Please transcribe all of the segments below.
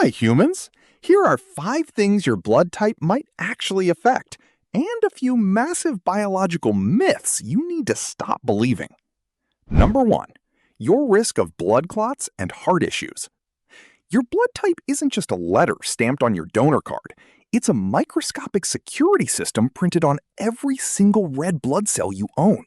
Hi, humans! Here are 5 things your blood type might actually affect, and a few massive biological myths you need to stop believing. Number 1. Your risk of blood clots and heart issues. Your blood type isn't just a letter stamped on your donor card. It's a microscopic security system printed on every single red blood cell you own.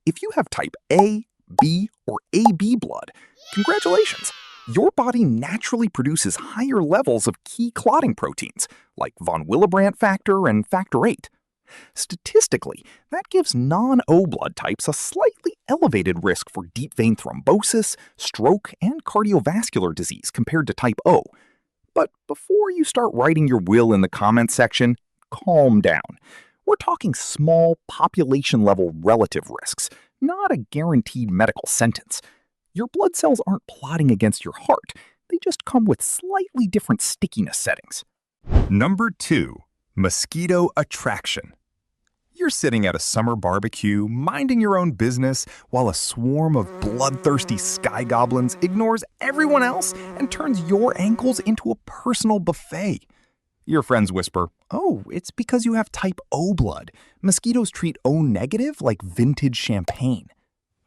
If you have type A, B, or AB blood, congratulations! Your body naturally produces higher levels of key clotting proteins, like von Willebrand factor and factor VIII. Statistically, that gives non-O blood types a slightly elevated risk for deep vein thrombosis, stroke, and cardiovascular disease compared to type O. But before you start writing your will in the comments section, calm down. We're talking small population-level relative risks, not a guaranteed medical sentence. Your blood cells aren't plotting against your heart. They just come with slightly different stickiness settings. Number 2. Mosquito attraction. You're sitting at a summer barbecue, minding your own business, while a swarm of bloodthirsty sky goblins ignores everyone else and turns your ankles into a personal buffet. Your friends whisper, "Oh, it's because you have type O blood. Mosquitoes treat O negative like vintage champagne."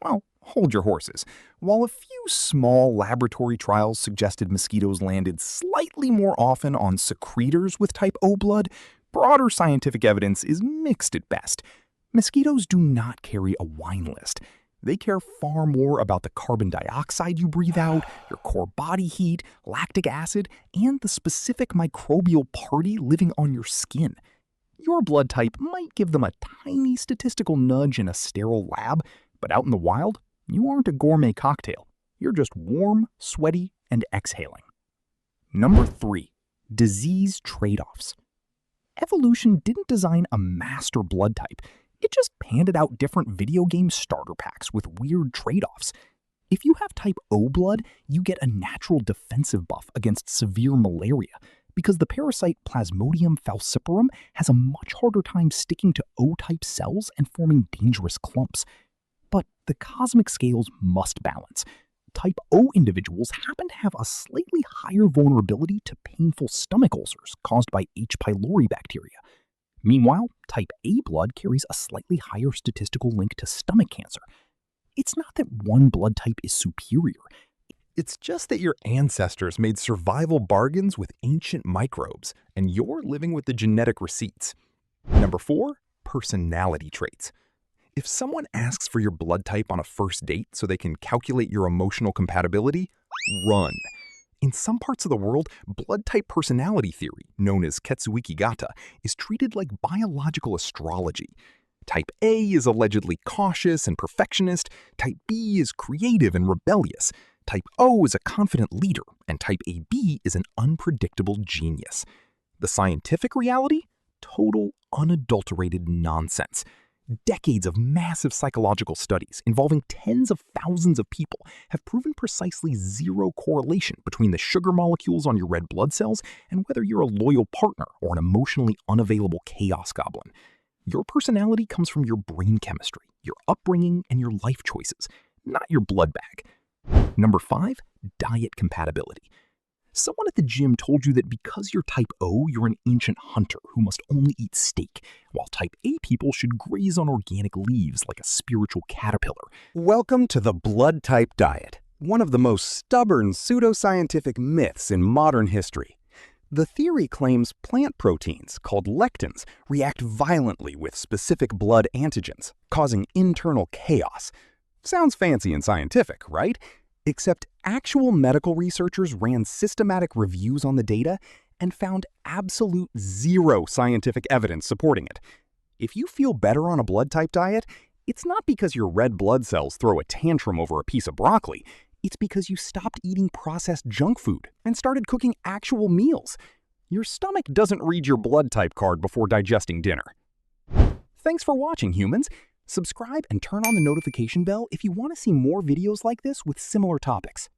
Well, hold your horses. While a few small laboratory trials suggested mosquitoes landed slightly more often on secretors with type O blood, broader scientific evidence is mixed at best. Mosquitoes do not carry a wine list. They care far more about the carbon dioxide you breathe out, your core body heat, lactic acid, and the specific microbial party living on your skin. Your blood type might give them a tiny statistical nudge in a sterile lab, but out in the wild, you aren't a gourmet cocktail. You're just warm, sweaty, and exhaling. Number 3. Disease trade-offs. Evolution didn't design a master blood type. It just handed out different video game starter packs with weird trade-offs. If you have type O blood, you get a natural defensive buff against severe malaria because the parasite Plasmodium falciparum has a much harder time sticking to O-type cells and forming dangerous clumps. But the cosmic scales must balance. Type O individuals happen to have a slightly higher vulnerability to painful stomach ulcers caused by H. pylori bacteria. Meanwhile, type A blood carries a slightly higher statistical link to stomach cancer. It's not that one blood type is superior. It's just that your ancestors made survival bargains with ancient microbes, and you're living with the genetic receipts. Number 4. Personality traits. If someone asks for your blood type on a first date so they can calculate your emotional compatibility, run. In some parts of the world, blood type personality theory, known as Ketsuikigata, is treated like biological astrology. Type A is allegedly cautious and perfectionist, Type B is creative and rebellious, Type O is a confident leader, and Type AB is an unpredictable genius. The scientific reality? Total, unadulterated nonsense. Decades of massive psychological studies involving tens of thousands of people have proven precisely zero correlation between the sugar molecules on your red blood cells and whether you're a loyal partner or an emotionally unavailable chaos goblin. Your personality comes from your brain chemistry, your upbringing, and your life choices, not your blood bag. Number 5. Diet compatibility. Someone at the gym told you that because you're type O, you're an ancient hunter who must only eat steak, while type A people should graze on organic leaves like a spiritual caterpillar. Welcome to the blood type diet, one of the most stubborn pseudoscientific myths in modern history. The theory claims plant proteins, called lectins, react violently with specific blood antigens, causing internal chaos. Sounds fancy and scientific, right? Except actual medical researchers ran systematic reviews on the data and found absolute zero scientific evidence supporting it. If you feel better on a blood type diet, it's not because your red blood cells throw a tantrum over a piece of broccoli. It's because you stopped eating processed junk food and started cooking actual meals. Your stomach doesn't read your blood type card before digesting dinner. Thanks for watching, humans. Subscribe and turn on the notification bell if you want to see more videos like this with similar topics.